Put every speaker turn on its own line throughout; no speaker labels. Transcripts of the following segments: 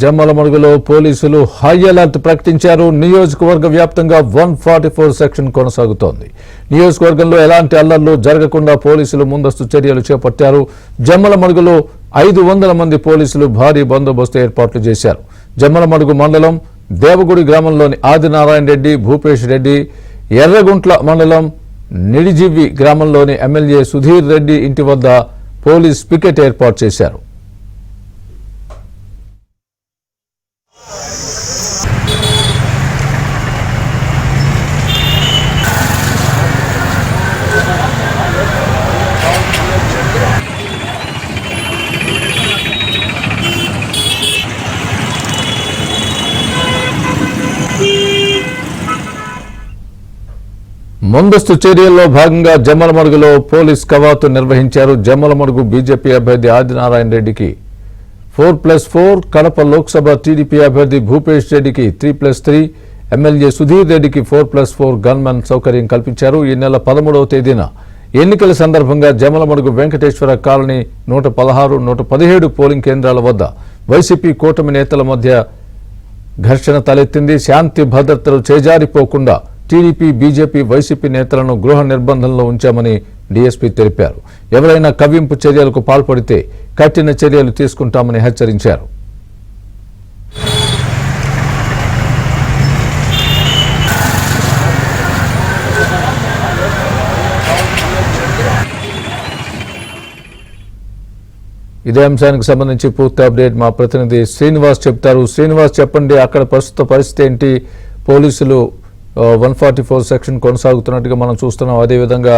జమ్మలమడుగులో పోలీసులు high alert ప్రకటించారు. నియోజకవర్గ వ్యాప్తంగా 144 సెక్షన్ కొనసాగుతోంది. నియోజకవర్గంలో ఎలాంటి అల్లర్లు జరగకుండా పోలీసులు ముందస్తు చర్యలు చేపట్టారు. జమ్మలమడుగులో 500 మంది పోలీసులు భారీ బందోబస్తు ఏర్పాట్లు చేశారు. జమ్మలమడుగు మండలం దేవగుడి గ్రామంలోని ఆదినారాయణ రెడ్డి, భూపేష్ రెడ్డి, ఎర్రగుంట్ల మండలం నిడిజివ్వి గ్రామంలోని ఎమ్మెల్యే సుధీర్ రెడ్డి ఇంటి వద్ద పోలీస్ పికెట్ ఏర్పాటు చేశారు. ముందస్తు చర్యల్లో భాగంగా జమ్మలమడుగులో పోలీస్ కవాతు నిర్వహించారు. జమ్మలమడుగు బీజేపీ అభ్యర్థి ఆదినారాయణ రెడ్డికి 4+4, కడప లోక్సభ టీడీపీ అభ్యర్థి భూపేష్ రెడ్డికి 3+3, ఎమ్మెల్యే సుధీర్ రెడ్డికి 4+4 గన్మెన్ సౌకర్యం కల్పించారు. ఈ నెల 13వ తేదీన ఎన్నికల సందర్భంగా జమ్మలమడుగు వెంకటేశ్వర కాలనీ 116, 117 పోలింగ్ కేంద్రాల వద్ద వైసీపీ కూటమి నేతల మధ్య ఘర్షణ తలెత్తింది. శాంతి భద్రతలు చేజారిపోకుండా టీడీపీ, బీజేపీ, వైసీపీ నేతలను గృహ నిర్బంధంలో ఉంచామని డీఎస్పీ తెలిపారు. ఎవరైనా కవ్వింపు చర్యలకు పాల్పడితే కఠిన చర్యలు తీసుకుంటామని హెచ్చరించారు. ఇదే అంశానికి సంబంధించి పూర్తి అప్డేట్ మా ప్రతినిధి శ్రీనివాస్ చెప్తారు. శ్రీనివాస్, చెప్పండి, అక్కడ ప్రస్తుత పరిస్థితి ఏంటి? పోలీసులు 144 సెక్షన్ కొనసాగుతున్నట్టుగా మనం చూస్తున్నాం. అదేవిధంగా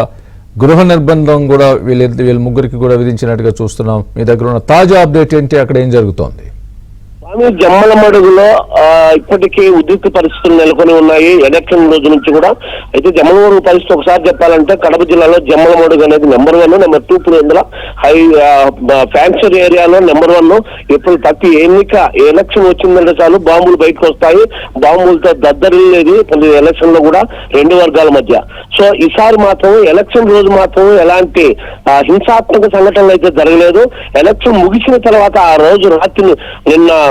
గృహ నిర్బంధం కూడా వీళ్ళ ముగ్గురికి కూడా విధించినట్టుగా చూస్తున్నాం. మీ దగ్గర ఉన్న తాజా అప్డేట్ ఏంటి? అక్కడ ఏం జరుగుతోంది?
జమ్మలమడుగులో ఇప్పటికీ ఉద్రిక్త పరిస్థితులు నెలకొని ఉన్నాయి. ఎలక్షన్ రోజు నుంచి కూడా. అయితే జమ్మలమడుగు పరిస్థితి ఒకసారి చెప్పాలంటే కడప జిల్లాలో జమ్మలమడుగు అనేది నెంబర్ 1, నెంబర్ 2 పురేంద్ర హై ఫ్యాక్చర్ ఏరియాలో నెంబర్ 1. ఇప్పుడు ప్రతి ఎలక్షన్ వచ్చిందంటే చాలు బాంబులు బయటకు వస్తాయి. బాంబులతో దద్దరిల్లేది ఎలక్షన్ లో కూడా రెండు వర్గాల మధ్య. సో ఈసారి మాత్రం ఎలక్షన్ రోజు మాత్రం ఎలాంటి హింసాత్మక సంఘటనలు అయితే జరగలేదు. ఎలక్షన్ ముగిసిన తర్వాత ఆ రోజు రాత్రి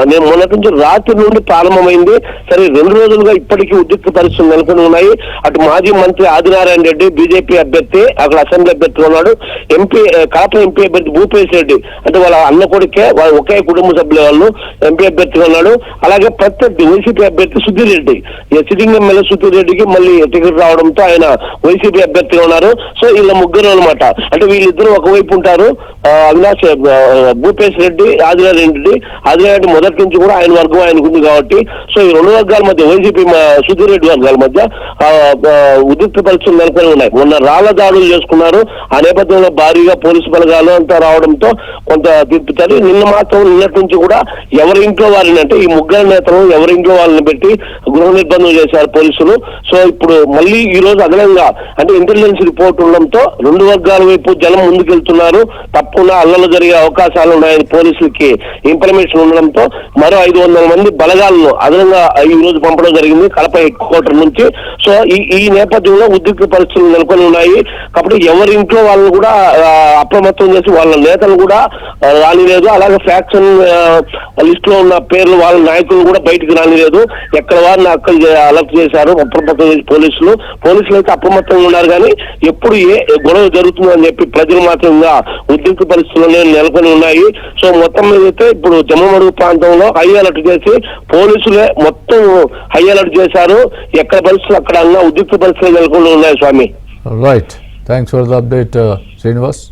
నేను మొన్నటి నుంచి రాత్రి నుండి ప్రారంభమైంది. సరే, 2 రోజులుగా ఇప్పటికీ ఉద్రిక్త పరిస్థితులు నెలకొని ఉన్నాయి. అటు మాజీ మంత్రి ఆదినారాయణ రెడ్డి బీజేపీ అభ్యర్థి, అక్కడ అసెంబ్లీ అభ్యర్థి ఉన్నాడు. కడప ఎంపీ అభ్యర్థి భూపేష్ రెడ్డి, అంటే వాళ్ళ అన్న కొడుకే, వాళ్ళ ఒకే కుటుంబ సభ్యుల వాళ్ళు ఎంపీ అభ్యర్థిగా ఉన్నాడు. అలాగే ప్రత్యర్థి వైసీపీ అభ్యర్థి సుధీర్ రెడ్డి, సిట్టింగ్ ఎమ్మెల్యే సుధీర్ రెడ్డికి మళ్ళీ టికెట్ రావడంతో ఆయన వైసీపీ అభ్యర్థిగా ఉన్నారు. సో వీళ్ళ ముగ్గురు అనమాట. అంటే వీళ్ళిద్దరూ ఒకవైపు ఉంటారు. అవినాష్ భూపేష్ రెడ్డి, ఆదినారాయణ రెడ్డి మొదటి నుంచి కూడా ఆయన వర్గం ఆయనకు ఉంది కాబట్టి సో ఈ రెండు వర్గాల మధ్య వైసీపీ సుధీర్ రెడ్డి వర్గాల మధ్య ఉద్రిక్త పరిస్థితులు నెలకొని ఉన్నాయి. మొన్న రాళ్ల దాడులు చేసుకున్నారు. ఆ నేపథ్యంలో భారీగా పోలీసు బలగాలు అంతా రావడంతో కొంత తిప్పుతారు. నిన్నటి నుంచి కూడా ఎవరి ఇంట్లో వారిని, అంటే ఈ ముగ్గురు నేతలు ఎవరి ఇంట్లో వాళ్ళని పెట్టి గృహ నిర్బంధం చేశారు పోలీసులు. సో ఇప్పుడు మళ్ళీ ఈ రోజు అదనంగా అంటే ఇంటెలిజెన్స్ రిపోర్ట్ ఉండడంతో రెండు వర్గాల వైపు జనం ముందుకెళ్తున్నారు. తప్పకుండా అల్లలు జరిగే అవకాశాలు ఉన్నాయని పోలీసులకి ఇన్ఫర్మేషన్ ఉండడంతో మరో 500 మంది బలగాలను అదనంగా ఈ రోజు పంపడం జరిగింది కడప హెడ్ క్వార్టర్ నుంచి. సో ఈ నేపథ్యంలో ఉద్రిక్త పరిస్థితులు నెలకొని ఉన్నాయి. కాబట్టి ఎవరి ఇంట్లో వాళ్ళని కూడా అప్రమత్తం చేసి వాళ్ళ నేతలు కూడా రానిలేదు. అలాగే ఫ్యాక్షన్ లిస్ట్ లో ఉన్న పేర్లు వాళ్ళ నాయకులు కూడా బయటకు రానిలేదు. ఎక్కడ వారిని అక్కడ అలర్ట్ చేశారు అప్రమత్తం చేసి పోలీసులు అయితే అప్రమత్తంగా ఉన్నారు. కానీ ఎప్పుడు ఏ గొడవ జరుగుతుందని చెప్పి ప్రజలు మాత్రంగా ఉద్రిక్త పరిస్థితులు నెలకొని ఉన్నాయి. సో మొత్తం మీద అయితే ఇప్పుడు జమ్మలమడుగు ప్రాంతంలో హై అలర్ట్ చేసి పోలీసులే మొత్తం హై అలర్ట్ చేశారు. ఎక్కడ పరిస్థితులు అక్కడ ఉద్రిక్త పరిస్థితులు నెలకొని ఉన్నాయి. Swami,
right, thanks for the update Srinivas.